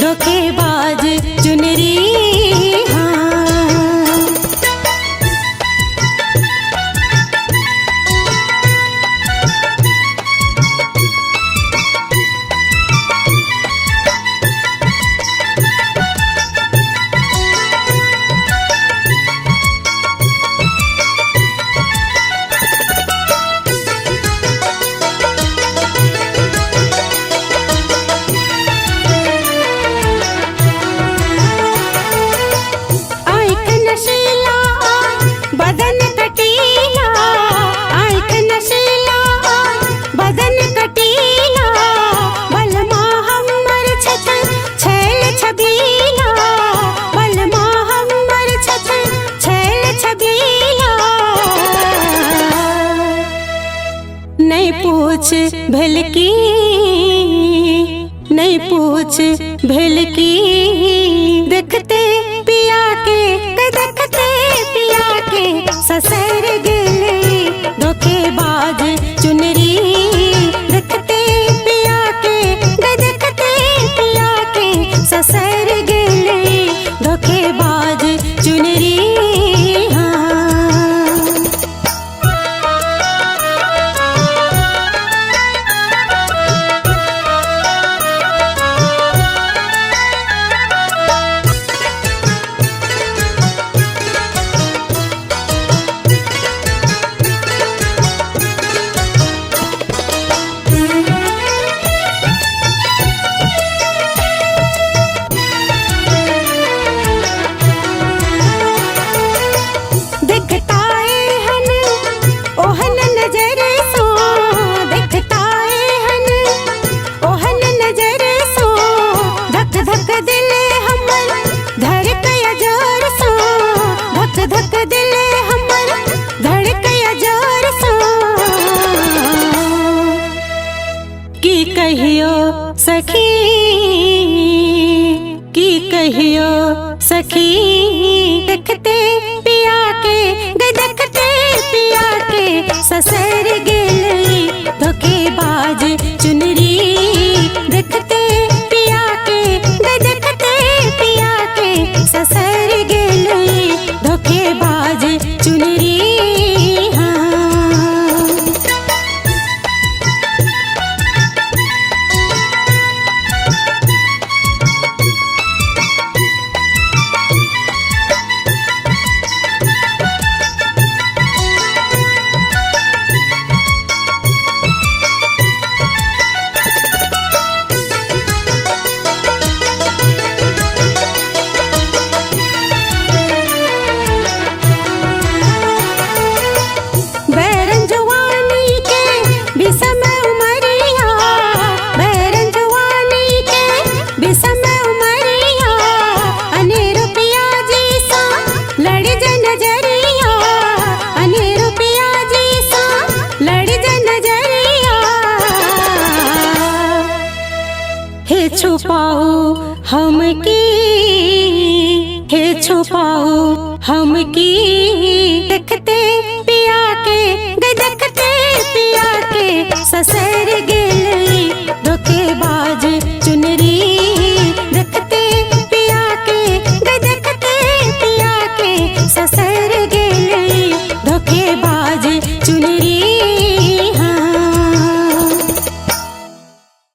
धोखेबाज चुनरी। नहीं पूछ भेल की, नहीं पूछ भेल की, देखते पिया के, देखते पिया के ससुर गेले धोखेबाज चुनरी। देखते पिया के, देखते पिया के ससुर गेले धोखेबाज चुनरी। की कहियो सखी, की कहियो सखी, देखते पिया के, देखते पिया के ससुर गेले धोखेबाज चुनरी। देखते पिया के, देखते पिया के ससुर गेले धोखेबाज चुनरी। छुपाओ हम की